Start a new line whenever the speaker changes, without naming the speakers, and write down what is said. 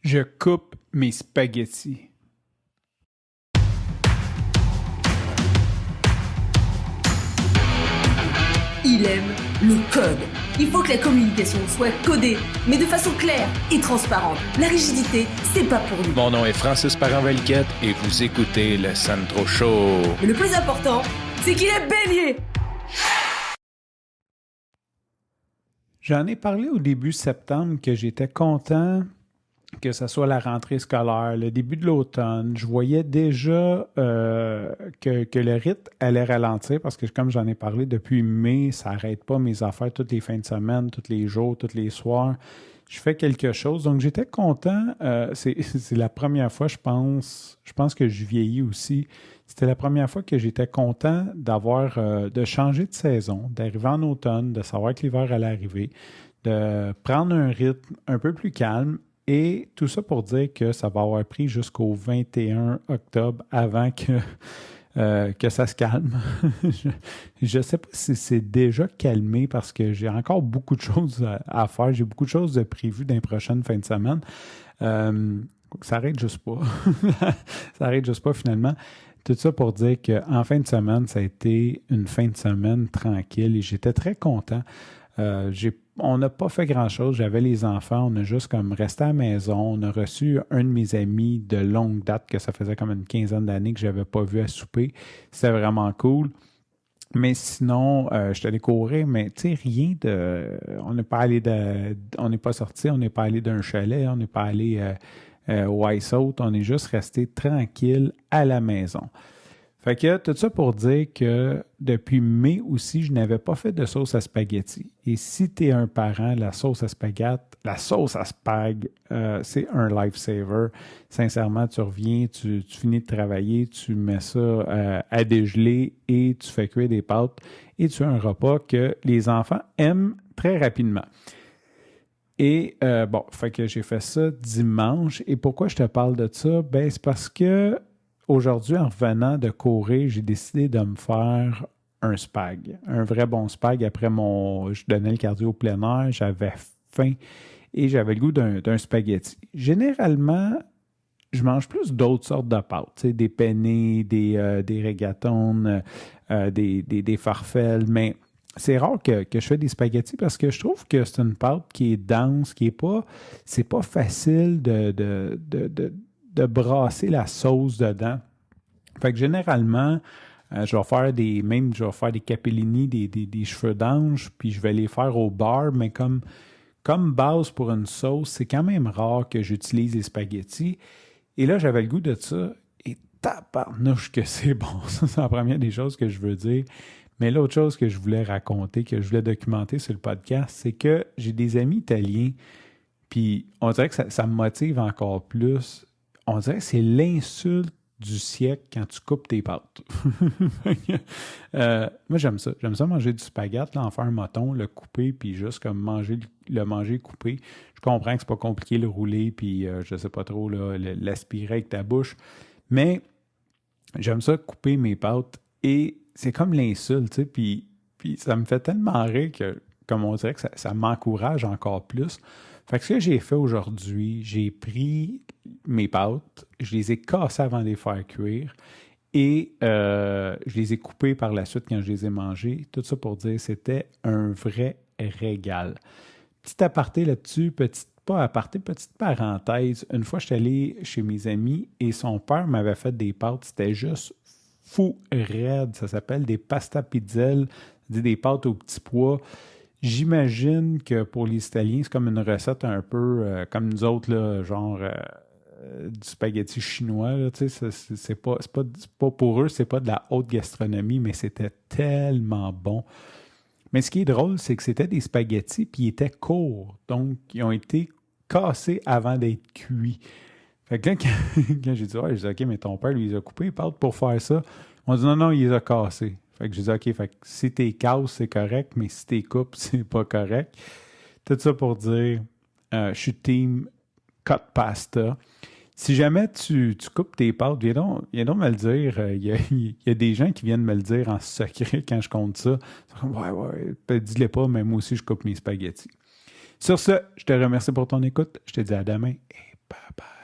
Je coupe mes spaghettis.
Il aime le code. Il faut que la communication soit codée, mais de façon claire et transparente. La rigidité, c'est pas pour nous.
Mon nom est Francis Parent-Valquette et vous écoutez le Sandro Show.
Mais le plus important, c'est qu'il est bélier.
J'en ai parlé au début septembre que j'étais content que ce soit la rentrée scolaire, le début de l'automne. Je voyais déjà que le rythme allait ralentir parce que, comme j'en ai parlé depuis mai, ça n'arrête pas mes affaires toutes les fins de semaine, tous les jours, tous les soirs. Je fais quelque chose. Donc, j'étais content. C'est la première fois, je pense que je vieillis aussi. C'était la première fois que j'étais content de changer de saison, d'arriver en automne, de savoir que l'hiver allait arriver, de prendre un rythme un peu plus calme. Et tout ça pour dire que ça va avoir pris jusqu'au 21 octobre avant que ça se calme. Je ne sais pas si c'est déjà calmé parce que j'ai encore beaucoup de choses à faire. J'ai beaucoup de choses de prévues dans les prochaines fins de semaine. Ça n'arrête juste pas. Ça n'arrête juste pas finalement. Tout ça pour dire qu'en fin de semaine, ça a été une fin de semaine tranquille et j'étais très content. On n'a pas fait grand-chose. J'avais les enfants. On a juste comme resté à la maison. On a reçu un de mes amis de longue date que ça faisait comme une quinzaine d'années que je n'avais pas vu à souper. C'était vraiment cool. Mais sinon, je suis allé courir, mais tu sais, rien de... On n'est pas sorti, on n'est pas allé d'un chalet, on n'est pas allé au Ice Out. On est juste resté tranquille à la maison. Fait que tout ça pour dire que depuis mai aussi, je n'avais pas fait de sauce à spaghetti. Et si tu es un parent, la sauce à spag, c'est un lifesaver. Sincèrement, tu reviens, tu finis de travailler, tu mets ça à dégeler et tu fais cuire des pâtes et tu as un repas que les enfants aiment très rapidement. Et fait que j'ai fait ça dimanche. Et pourquoi je te parle de ça? Ben, c'est parce que aujourd'hui, en revenant de courir, j'ai décidé de me faire un spag. Un vrai bon spag. Après je donnais le cardio au plein air, j'avais faim et j'avais le goût d'un spaghetti. Généralement, je mange plus d'autres sortes de pâtes. Tu sais, des penne, des rigatons, des farfelles, mais c'est rare que je fais des spaghettis parce que je trouve que c'est une pâte qui est dense, c'est pas facile de brasser la sauce dedans. Fait que généralement, je vais faire des capellini, des cheveux d'ange, puis je vais les faire au beurre, mais comme base pour une sauce, c'est quand même rare que j'utilise les spaghettis. Et là, j'avais le goût de ça, et tabarnouche que c'est bon. Ça, c'est la première des choses que je veux dire. Mais l'autre chose que je voulais raconter, que je voulais documenter sur le podcast, c'est que j'ai des amis italiens, puis on dirait que ça me motive encore plus. On dirait que c'est l'insulte du siècle quand tu coupes tes pâtes. Moi, j'aime ça. J'aime ça manger du spaghette, là, en faire un moton, le couper, puis juste comme le manger coupé. Je comprends que c'est pas compliqué le rouler, puis je sais pas trop, là, l'aspirer avec ta bouche. Mais j'aime ça couper mes pâtes et c'est comme l'insulte, tu sais, puis ça me fait tellement rire que, comme on dirait que ça m'encourage encore plus. Fait que ce que j'ai fait aujourd'hui, j'ai pris mes pâtes, je les ai cassées avant de les faire cuire et je les ai coupées par la suite quand je les ai mangées. Tout ça pour dire c'était un vrai régal. Petit aparté là-dessus, petite parenthèse. Une fois, je suis allé chez mes amis et son père m'avait fait des pâtes. C'était juste fou raide. Ça s'appelle des pasta pizzelle, des pâtes aux petits pois. J'imagine que pour les Italiens, c'est comme une recette un peu comme nous autres, là, genre du spaghetti chinois. Là, c'est pas pour eux, c'est pas de la haute gastronomie, mais c'était tellement bon. Mais ce qui est drôle, c'est que c'était des spaghettis puis ils étaient courts. Donc, ils ont été cassés avant d'être cuits. Fait que là, quand j'ai dit, ouais, je dis, OK, mais ton père, lui, il a coupé les pâtes pour faire ça. On dit, non, il les a cassés. Fait que j'ai dit, OK, fait que si t'es casses, c'est correct, mais si t'es coupes, c'est pas correct. Tout ça pour dire, je suis team cut pasta. Si jamais tu coupes tes pâtes, viens donc me le dire. Il y a des gens qui viennent me le dire en secret quand je compte ça. C'est comme, ouais, dis-le pas, mais moi aussi, je coupe mes spaghettis. Sur ce, je te remercie pour ton écoute. Je te dis à demain et Bye bye.